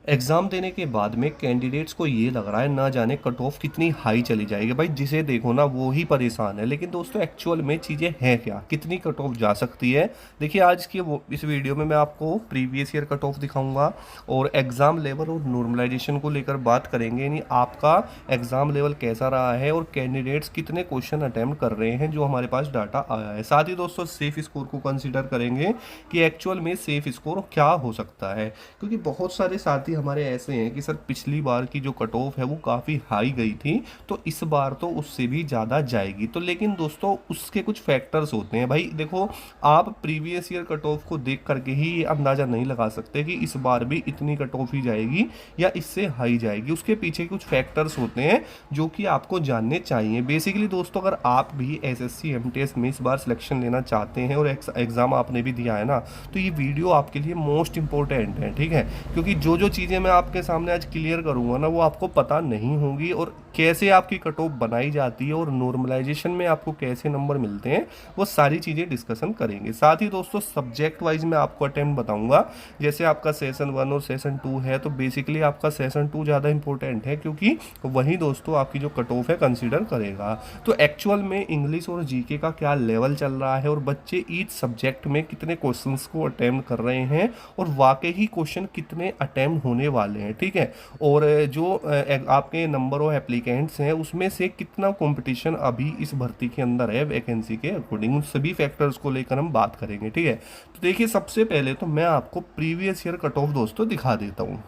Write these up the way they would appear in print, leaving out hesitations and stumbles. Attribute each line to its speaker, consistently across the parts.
Speaker 1: Exam देने के बाद में कैंडिडेट्स को ये लग रहा है ना जाने कट ऑफ कितनी हाई चली जाएगी। भाई जिसे देखो ना वो ही परेशान है, लेकिन दोस्तों एक्चुअल में चीज़ें हैं क्या, कितनी कट ऑफ जा सकती है। देखिए आज की वो इस वीडियो में मैं आपको प्रीवियस ईयर कट ऑफ दिखाऊंगा और एग्ज़ाम लेवल और नॉर्मलाइजेशन को लेकर बात करेंगे, यानी आपका एग्ज़ाम लेवल कैसा रहा है और कैंडिडेट्स कितने क्वेश्चन अटैम्प्ट कर रहे हैं जो हमारे पास डाटा आया है। साथ ही दोस्तों सेफ स्कोर को कंसिडर करेंगे कि एक्चुअल में सेफ स्कोर क्या हो सकता है, क्योंकि बहुत सारे साथी हमारे ऐसे हैं कि सर पिछली बार की जो कट ऑफ है वो काफ़ी हाई गई थी, तो इस बार तो उससे भी ज़्यादा जाएगी। तो लेकिन दोस्तों उसके कुछ फैक्टर्स होते हैं। भाई देखो, आप प्रीवियस ईयर कट ऑफ को देख करके ही ये अंदाज़ा नहीं लगा सकते कि इस बार भी इतनी कट ऑफ ही जाएगी या इससे हाई जाएगी। उसके पीछे कुछ फैक्टर्स होते हैं जो कि आपको जानने चाहिए। बेसिकली दोस्तों अगर आप भी एसएससी एमटीएस में इस बार सिलेक्शन लेना चाहते हैं और एग्ज़ाम आपने भी दिया है ना, तो ये वीडियो आपके लिए मोस्ट इंपॉर्टेंट है, ठीक है। क्योंकि जो जो चीज़ें मैं आपके सामने आज क्लियर करूंगा ना वो आपको पता नहीं होंगी, और कैसे आपकी कट ऑफ बनाई जाती है और नॉर्मलाइजेशन में आपको कैसे नंबर मिलते हैं वो सारी चीज़ें डिस्कशन करेंगे। साथ ही दोस्तों सब्जेक्ट वाइज मैं आपको अटेम्प्ट बताऊंगा। जैसे आपका सेशन 1 और सेशन 2 है, तो बेसिकली आपका सेशन 2 ज़्यादा इंपॉर्टेंट है, क्योंकि वही दोस्तों आपकी जो कट ऑफ है कंसिडर करेगा। तो एक्चुअल में इंग्लिश और जीके का क्या लेवल चल रहा है और बच्चे ईच सब्जेक्ट में कितने क्वेश्चंस को अटेम्प्ट कर रहे हैं और वाकई ही क्वेश्चन कितने अटेम्प्ट होने वाले हैं, ठीक है। और जो आपके नंबर ऑफ एप्लीकेंट्स हैं उसमें से कितना कंपटीशन अभी इस भर्ती के अंदर है वैकेंसी के अकॉर्डिंग, उन सभी फैक्टर्स को लेकर हम बात करेंगे, ठीक है। तो देखिए सबसे पहले तो मैं आपको प्रीवियस ईयर कट ऑफ दोस्तों दिखा देता हूँ।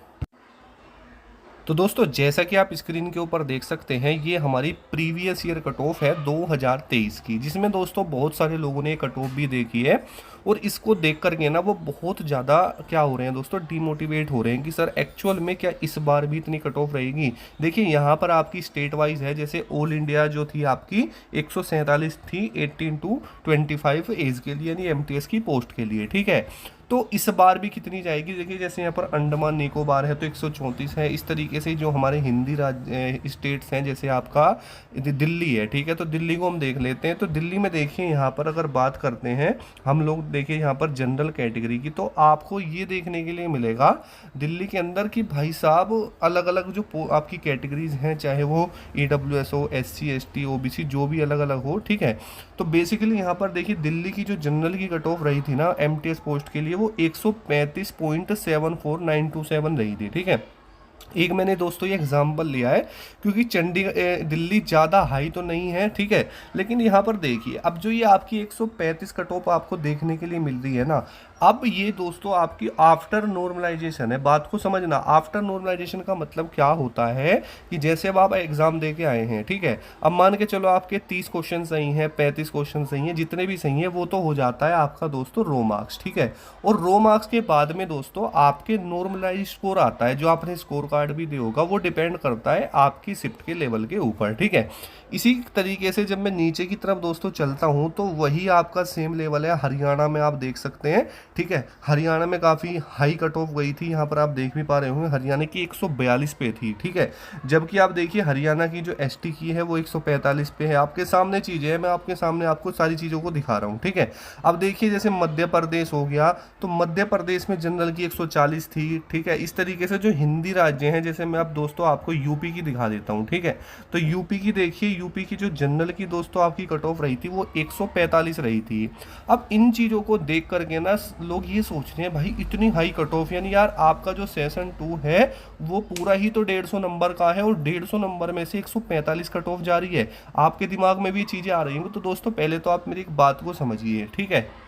Speaker 1: तो दोस्तों जैसा कि आप स्क्रीन के ऊपर देख सकते हैं, ये हमारी प्रीवियस ईयर कट ऑफ है 2023 की, जिसमें दोस्तों बहुत सारे लोगों ने कट ऑफ भी देखी है और इसको देख करके ना वो बहुत ज़्यादा क्या हो रहे हैं दोस्तों, डिमोटिवेट हो रहे हैं कि सर एक्चुअल में क्या इस बार भी इतनी कट ऑफ रहेगी। देखिए यहाँ पर आपकी स्टेट वाइज है, जैसे ऑल इंडिया जो थी आपकी 147 थी 18 टू 25 एज के लिए, यानी एमटीएस की पोस्ट के लिए, ठीक है। तो इस बार भी कितनी जाएगी, देखिए जैसे यहाँ पर अंडमान निकोबार है तो 134 है। इस तरीके से जो हमारे हिंदी राज्य स्टेट्स हैं, जैसे आपका दिल्ली है, ठीक है, तो दिल्ली को हम देख लेते हैं। तो दिल्ली में देखिए यहाँ पर अगर बात करते हैं हम लोग, देखिए यहाँ पर जनरल कैटेगरी की, तो आपको ये देखने के लिए मिलेगा दिल्ली के अंदर कि भाई साहब अलग अलग जो आपकी कैटेगरीज हैं, चाहे वो ईडब्ल्यूएस हो, एससी एसटी ओबीसी जो भी अलग अलग हो, ठीक है। तो बेसिकली यहाँ पर देखिए दिल्ली की जो जनरल की कट ऑफ रही थी ना एमटीएस पोस्ट के लिए, वो 135.74927 रही थी, ठीक है। एक मैंने दोस्तों ये एग्जाम्पल लिया है क्योंकि चंडीगढ़ दिल्ली ज़्यादा हाई तो नहीं है, ठीक है। लेकिन यहाँ पर देखिए अब जो ये आपकी 135 कट ऑफ आपको देखने के लिए मिल रही है ना, अब ये दोस्तों आपकी आफ्टर नॉर्मलाइजेशन है। बात को समझना, आफ्टर नॉर्मलाइजेशन का मतलब क्या होता है कि जैसे अब आप एग्जाम दे के आए हैं, ठीक है, अब मान के चलो आपके 30 क्वेश्चन सही हैं, 35 क्वेश्चन सही हैं, जितने भी सही हैं वो तो हो जाता है आपका दोस्तों रो मार्क्स, ठीक है। और रो मार्क्स के बाद में दोस्तों आपके नॉर्मलाइज स्कोर आता है, जो आपने स्कोर कार्ड भी दिया होगा, वो डिपेंड करता है आपकी शिफ्ट के लेवल के ऊपर, ठीक है। इसी तरीके से जब मैं नीचे की तरफ दोस्तों चलता हूं तो वही आपका सेम लेवल है हरियाणा में, आप देख सकते हैं, ठीक है। हरियाणा में काफ़ी हाई कट ऑफ गई थी, यहाँ पर आप देख भी पा रहे होंगे हरियाणा की 142 पे थी, ठीक है। जबकि आप देखिए हरियाणा की जो एसटी की है वो 145 पे है। आपके सामने चीज़ें हैं, मैं आपके सामने आपको सारी चीज़ों को दिखा रहा हूँ, ठीक है। अब देखिए जैसे मध्य प्रदेश हो गया, तो मध्य प्रदेश में जनरल की 140 थी, ठीक है। इस तरीके से जो हिंदी राज्य हैं, जैसे मैं अब दोस्तों आपको यूपी की दिखा देता हूँ, ठीक है। तो यूपी की देखिए, यूपी की जो जनरल की दोस्तों आपकी कट ऑफ रही थी वो 145 रही थी। अब इन चीज़ों को देख करके ना लोग ये सोच रहे हैं भाई इतनी हाई कट ऑफ, यानी यार आपका जो सेशन 2 है वो पूरा ही तो 150 नंबर का है और 150 नंबर में से 145 कट ऑफ जा रही है। आपके दिमाग में भी चीज़ें आ रही हैं, तो दोस्तों पहले तो आप मेरी एक बात को समझिए, ठीक है।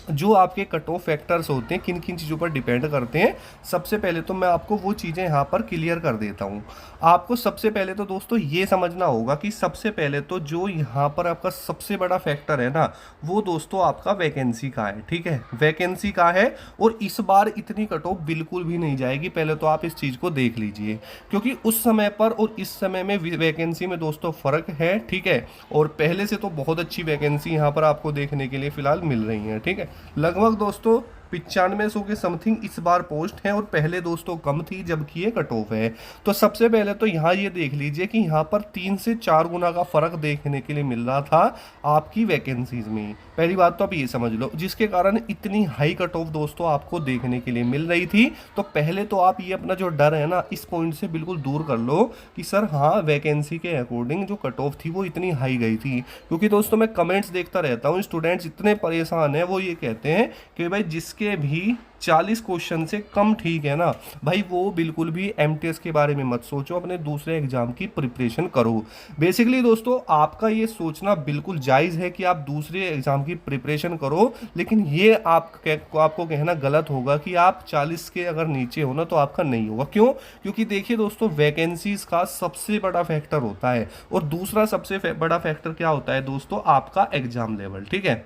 Speaker 1: जो आपके कट ऑफ फैक्टर्स होते हैं किन किन चीज़ों पर डिपेंड करते हैं, सबसे पहले तो मैं आपको वो चीज़ें यहाँ पर क्लियर कर देता हूँ। आपको सबसे पहले तो दोस्तों ये समझना होगा कि सबसे पहले तो जो यहाँ पर आपका सबसे बड़ा फैक्टर है ना, वो दोस्तों आपका वैकेंसी का है, ठीक है। वैकेंसी का है और इस बार इतनी कट ऑफ बिल्कुल भी नहीं जाएगी, पहले तो आप इस चीज़ को देख लीजिए, क्योंकि उस समय पर और इस समय में वैकेंसी में दोस्तों फ़र्क है, ठीक है। और पहले से तो बहुत अच्छी वैकेंसी यहाँ पर आपको देखने के लिए फ़िलहाल मिल रही है, ठीक है। लगभग दोस्तों 9500 के समथिंग इस बार पोस्ट है और पहले दोस्तों कम थी जबकि ये कट ऑफ है। तो सबसे पहले तो यहाँ ये देख लीजिए कि यहाँ पर 3 से 4 गुना का फर्क देखने के लिए मिल रहा था आपकी वैकेंसीज में। पहली बात तो आप ये समझ लो, जिसके कारण इतनी हाई कट ऑफ दोस्तों आपको देखने के लिए मिल रही थी। तो पहले तो आप ये अपना जो डर है ना इस पॉइंट से बिल्कुल दूर कर लो कि सर हाँ वैकेंसी के अकॉर्डिंग जो कट ऑफ थी वो इतनी हाई गई थी। क्योंकि दोस्तों मैं कमेंट्स देखता रहता हूँ, स्टूडेंट्स इतने परेशान हैं, वो ये कहते हैं कि भाई जिसके भी 40 क्वेश्चन से कम ठीक है ना भाई, वो बिल्कुल भी एमटीएस के बारे में मत सोचो, अपने दूसरे एग्जाम की प्रिपरेशन करो। बेसिकली दोस्तों आपका ये सोचना बिल्कुल जायज़ है कि आप दूसरे एग्जाम की प्रिपरेशन करो, लेकिन ये आपको कहना गलत होगा कि आप 40 के अगर नीचे हो ना तो आपका नहीं होगा। क्यों? क्योंकि देखिए दोस्तों वैकेंसीज का सबसे बड़ा फैक्टर होता है, और दूसरा सबसे बड़ा फैक्टर क्या होता है दोस्तों, आपका एग्जाम लेवल। ठीक है,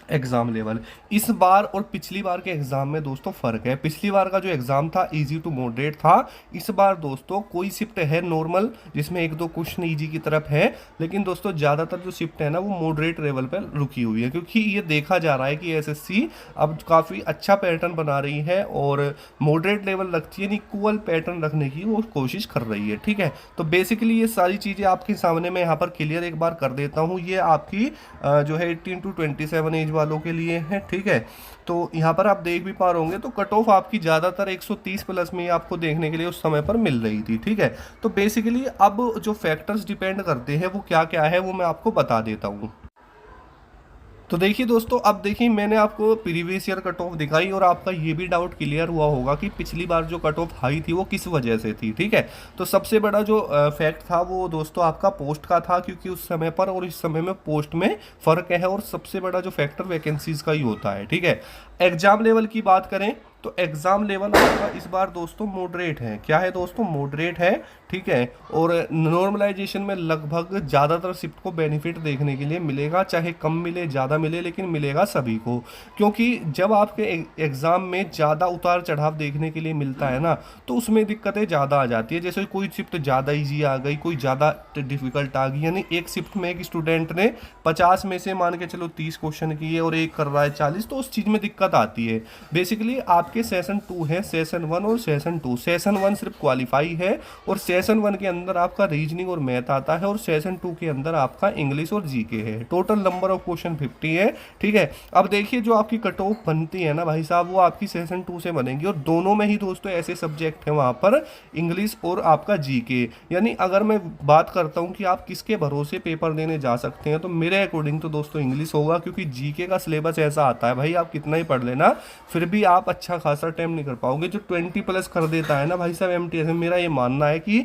Speaker 1: एग्जाम लेवल इस बार और पिछली बार के एग्जाम में दोस्तों फर्क है। पिछली बार का जो एग्जाम था इजी टू मॉडरेट था, इस बार दोस्तों कोई शिफ्ट है नॉर्मल जिसमें एक दो क्वेश्चन इजी की तरफ है, लेकिन दोस्तों ज़्यादातर जो शिफ्ट है ना वो मॉडरेट लेवल पर रुकी हुई है। क्योंकि ये देखा जा रहा है कि एसएससी अब काफ़ी अच्छा पैटर्न बना रही है और मॉडरेट लेवल रखती है, इक्वल पैटर्न रखने की वो कोशिश कर रही है। ठीक है, तो बेसिकली ये सारी चीज़ें आपके सामने मैं यहाँ पर क्लियर एक बार कर देता हूँ। ये आपकी जो है 18 to 27 एज वालों के लिए है। ठीक है, तो यहाँ पर आप देख भी पा रहे होंगे तो कट ऑफ आपकी ज़्यादातर 130 प्लस में ही आपको देखने के लिए उस समय पर मिल रही थी। ठीक है, तो बेसिकली अब जो फैक्टर्स डिपेंड करते हैं वो क्या क्या है वो मैं आपको बता देता हूँ। तो देखिए दोस्तों, अब देखिए मैंने आपको प्रीवियस ईयर कट ऑफ दिखाई और आपका ये भी डाउट क्लियर हुआ होगा कि पिछली बार जो कट ऑफ हाई थी वो किस वजह से थी। ठीक है, तो सबसे बड़ा जो फैक्ट था वो दोस्तों आपका पोस्ट का था, क्योंकि उस समय पर और इस समय में पोस्ट में फ़र्क है, और सबसे बड़ा जो फैक्टर वैकेंसीज का ही होता है। ठीक है, एग्जाम लेवल की बात करें तो एग्जाम लेवल आपका इस बार दोस्तों मॉडरेट है। क्या है दोस्तों? मॉडरेट है। ठीक है, और नॉर्मलाइजेशन में लगभग ज़्यादातर शिफ्ट को बेनिफिट देखने के लिए मिलेगा, चाहे कम मिले ज़्यादा मिले लेकिन मिलेगा सभी को। क्योंकि जब आपके एग्ज़ाम में ज़्यादा उतार चढ़ाव देखने के लिए मिलता है ना तो उसमें दिक्कतें ज़्यादा आ जाती है। जैसे कोई शिफ्ट ज़्यादा ईजी आ गई, कोई ज़्यादा डिफिकल्ट आ गई, यानी एक शिफ्ट में एक स्टूडेंट ने 50 में से मान के चलो 30 क्वेश्चन किए और एक कर रहा है 40, तो उस चीज़ में दिक्कत आती है। बेसिकली आपके सेशन 2 है, सेशन 1 और सेशन 2। सेशन 1 सिर्फ क्वालिफाई है और सेशन 1 के अंदर आपका रीजनिंग और मैथ आता है, और सेशन 2 के अंदर आपका इंग्लिश और जीके है। टोटल नंबर ऑफ क्वेश्चन 50 है। ठीक है, अब देखिए जो आपकी कट ऑफ बनती है ना भाई साहब वो आपकी सेशन 2 से बनेगी, और दोनों में ही दोस्तों ऐसे सब्जेक्ट हैं वहाँ पर, इंग्लिश और आपका जीके। यानी अगर मैं बात करता हूँ कि आप किसके भरोसे पेपर देने जा सकते हैं तो मेरे अकॉर्डिंग तो दोस्तों इंग्लिश होगा, क्योंकि जीके का सिलेबस ऐसा आता है भाई आप कितना ही पढ़ लेना फिर भी आप अच्छा खासा टाइम नहीं कर पाओगे। जो 20 प्लस कर देता है ना भाई साहब एमटीएस में, मेरा ये मानना है कि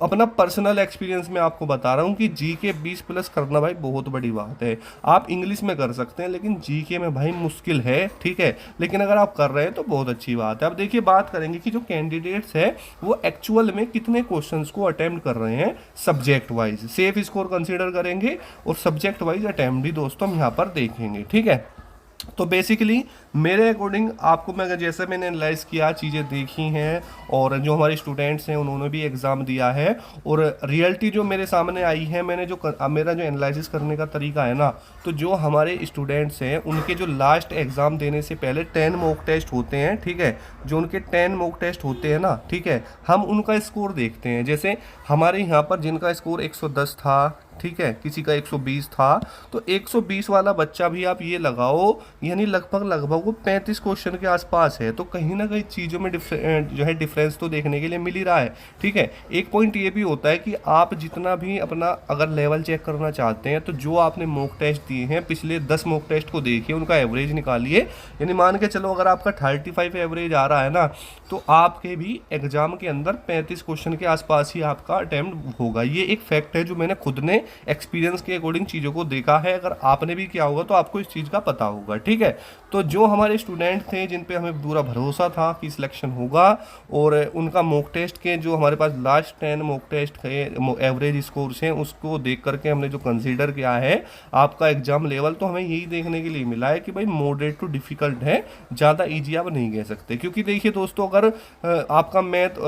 Speaker 1: अपना पर्सनल एक्सपीरियंस में आपको बता रहा हूँ कि जीके 20 प्लस करना भाई बहुत बड़ी बात है। आप इंग्लिश में कर सकते हैं लेकिन जीके में भाई मुश्किल है। ठीक है, लेकिन अगर आप कर रहे हैं तो बहुत अच्छी बात है। अब देखिए बात करेंगे कि जो कैंडिडेट्स है वो एक्चुअल में कितने क्वेश्चंस को अटेम्प्ट कर रहे हैं subject wise. Safe score consider करेंगे और सब्जेक्ट वाइज अटेम्प्ट भी दोस्तों हम यहाँ पर देखेंगे। ठीक है, तो बेसिकली मेरे अकॉर्डिंग आपको मैं जैसे मैंने एनालाइज किया, चीज़ें देखी हैं, और जो हमारे स्टूडेंट्स हैं उन्होंने भी एग्ज़ाम दिया है, और रियलिटी जो मेरे सामने आई है, मैंने जो मेरा जो एनालिसिस करने का तरीका है ना, तो जो हमारे स्टूडेंट्स हैं उनके जो लास्ट एग्ज़ाम देने से पहले 10 मॉक टेस्ट होते हैं। ठीक है, जो उनके 10 मॉक टेस्ट होते हैं ना, ठीक है, हम उनका स्कोर देखते हैं। जैसे हमारे यहाँ पर जिनका स्कोर 110 था, ठीक है, किसी का 120 था, तो 120 वाला बच्चा भी आप ये लगाओ यानी लगभग वो 35 क्वेश्चन के आसपास है। तो कहीं ना कहीं चीज़ों में जो है डिफरेंस तो देखने के लिए मिल ही रहा है। ठीक है, एक पॉइंट ये भी होता है कि आप जितना भी अपना अगर लेवल चेक करना चाहते हैं तो जो आपने मॉक टेस्ट दिए हैं पिछले 10 मॉक टेस्ट को देखिए, उनका एवरेज निकालिए। यानी मान के चलो अगर आपका 35 एवरेज आ रहा है ना तो आपके भी एग्जाम के अंदर 35 क्वेश्चन के आसपास ही आपका अटेम्प्ट होगा। ये एक फैक्ट है जो मैंने खुद ने एक्सपीरियंस के अकॉर्डिंग चीज़ों को देखा है। अगर आपने भी किया होगा तो आपको इस चीज़ का पता होगा। ठीक है, तो जो हमारे स्टूडेंट थे जिन पे हमें पूरा भरोसा था कि सिलेक्शन होगा, और उनका मॉक टेस्ट के जो हमारे पास लास्ट 10 मॉक टेस्ट के एवरेज स्कोर्स हैं उसको देख करके हमने जो कंसीडर किया है आपका एग्जाम लेवल, तो हमें यही देखने के लिए मिला है कि भाई मॉडरेट टू डिफ़िकल्ट है, ज़्यादा ईजी आप नहीं कह सकते। क्योंकि देखिए दोस्तों, अगर आपका मैथ,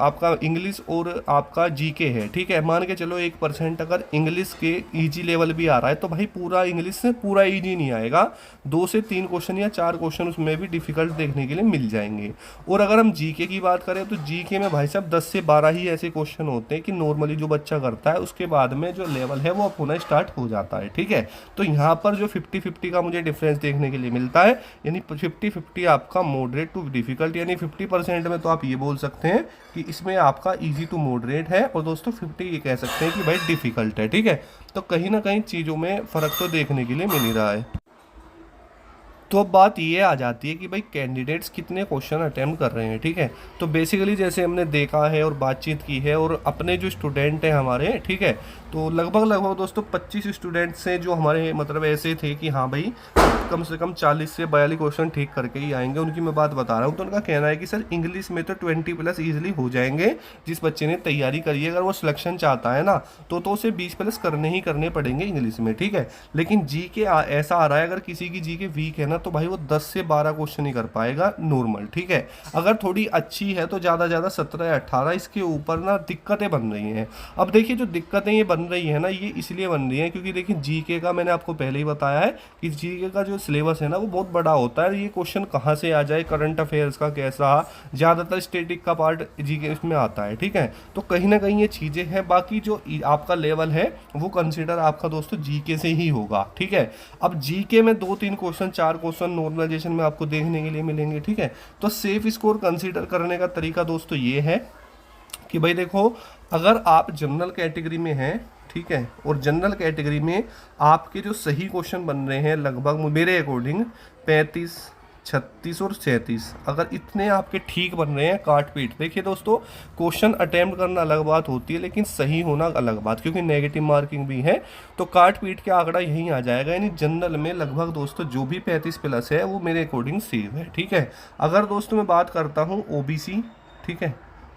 Speaker 1: आपका इंग्लिश और आपका जीके है, ठीक है, मान के चलो 1% अगर इंग्लिश के इजी लेवल भी आ रहा है, तो भाई पूरा इंग्लिश से पूरा इजी नहीं आएगा, 2 से 3 क्वेश्चन या 4 क्वेश्चन उसमें भी डिफिकल्ट देखने के लिए मिल जाएंगे। और अगर हम जीके की बात करें तो जीके में भाई साहब 10 से 12 ही ऐसे क्वेश्चन होते हैं कि नॉर्मली जो बच्चा करता है उसके बाद में जो लेवल है वो अप होना स्टार्ट हो जाता है, ठीक है। तो यहाँ पर जो 50-50 का मुझे डिफरेंस देखने के लिए मिलता है, यानी 50-50 आपका मॉडरेट टू डिफिकल्ट, यानी 50% में तो आप ये बोल सकते हैं कि इसमें आपका इजी टू मॉडरेट है, और दोस्तों 50 ये कह सकते हैं कि भाई डिफिकल्ट है, ठीक है। तो कहीं ना कहीं चीज़ों में फ़र्क तो देखने के लिए मिल ही रहा है। तो अब बात ये आ जाती है कि भाई कैंडिडेट्स कितने क्वेश्चन अटेम्प्ट कर रहे हैं, ठीक है। तो बेसिकली जैसे हमने देखा है और बातचीत की है, और अपने जो स्टूडेंट हैं हमारे, ठीक है, तो लगभग दोस्तों 25 स्टूडेंट्स हैं जो हमारे मतलब ऐसे थे कि हाँ भाई कम से कम 40 से 42 क्वेश्चन ठीक करके ही आएंगे। उनकी मैं बात बता रहा हूँ। तो उनका कहना है कि सर इंग्लिश में तो 20+ ईजिली हो जाएंगे, जिस बच्चे ने तैयारी करी है, अगर वो सिलेक्शन चाहता है ना तो उसे 20+ करने ही करने पड़ेंगे इंग्लिश में, ठीक है। लेकिन जी के ऐसा आ रहा है, अगर किसी की जी के वीक है ना तो भाई वो 10 से 12 क्वेश्चन ही कर पाएगा नॉर्मल, ठीक है। अगर थोड़ी अच्छी है तो ज़्यादा 17 या 18, इसके ऊपर ना दिक्कतें बन रही हैं। अब देखिए जो दिक्कतें ये बन रही है ना, ये इसलिए बन रही हैं क्योंकि देखिए जीके का मैंने आपको पहले ही बताया है कि जीके का जो सिलेबस है ना वो बहुत बड़ा होता है। ये क्वेश्चन कहाँ से आ जाए, करंट अफेयर्स का कैसा, ज़्यादातर स्टैटिक का पार्ट जीके इसमें आता है, ठीक है। तो कहीं ना कहीं ये चीज़ें हैं। बाकी जो आपका लेवल है वो कंसिडर आपका दोस्तों जीके से ही होगा, ठीक है। अब जीके में 2-3 क्वेश्चन 4 क्वेश्चन नॉर्मलाइजेशन में आपको देखने के लिए मिलेंगे, ठीक है। तो सेफ स्कोर कंसीडर करने का तरीका दोस्तों ये है कि भाई देखो, अगर आप जनरल कैटेगरी में हैं, ठीक है, और जनरल कैटेगरी में आपके जो सही क्वेश्चन बन रहे हैं लगभग मेरे अकॉर्डिंग 35, 36 और 37, अगर इतने आपके ठीक बन रहे हैं काट पीट। देखिए दोस्तों, क्वेश्चन अटेम्प्ट करना अलग बात होती है, लेकिन सही होना अलग बात, क्योंकि नेगेटिव मार्किंग भी है। तो काट पीट के आंकड़ा यहीं आ जाएगा, यानी जनरल में लगभग दोस्तों जो भी 35+ है वो मेरे अकॉर्डिंग सेफ है, ठीक है। अगर दोस्तों मैं बात करता हूँ ओबीसी, ठीक है,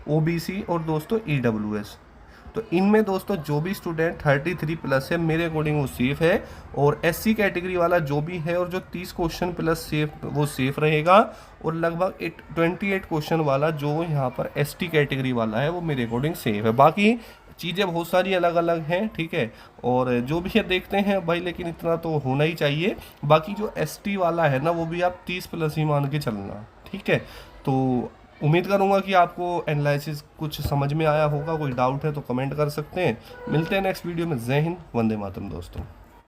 Speaker 1: ओबीसी और दोस्तों ईडब्ल्यूएस, तो इनमें दोस्तों जो भी स्टूडेंट 33+ है मेरे अकॉर्डिंग वो सेफ है। और एससी कैटेगरी वाला जो भी है और जो 30 क्वेश्चन प्लस सेफ, वो सेफ रहेगा। और लगभग 28 क्वेश्चन वाला जो यहाँ पर एसटी कैटेगरी वाला है वो मेरे अकॉर्डिंग सेफ है। बाकी चीज़ें बहुत सारी अलग अलग हैं, ठीक है। और जो भी है देखते हैं भाई, लेकिन इतना तो होना ही चाहिए। बाकी जो एसटी वाला है ना वो भी आप 30+ ही मान के चलना, ठीक है। तो उम्मीद करूंगा कि आपको एनालिसिस कुछ समझ में आया होगा। कोई डाउट है तो कमेंट कर सकते हैं। मिलते हैं नेक्स्ट वीडियो में। जय हिंद, वंदे मातरम दोस्तों।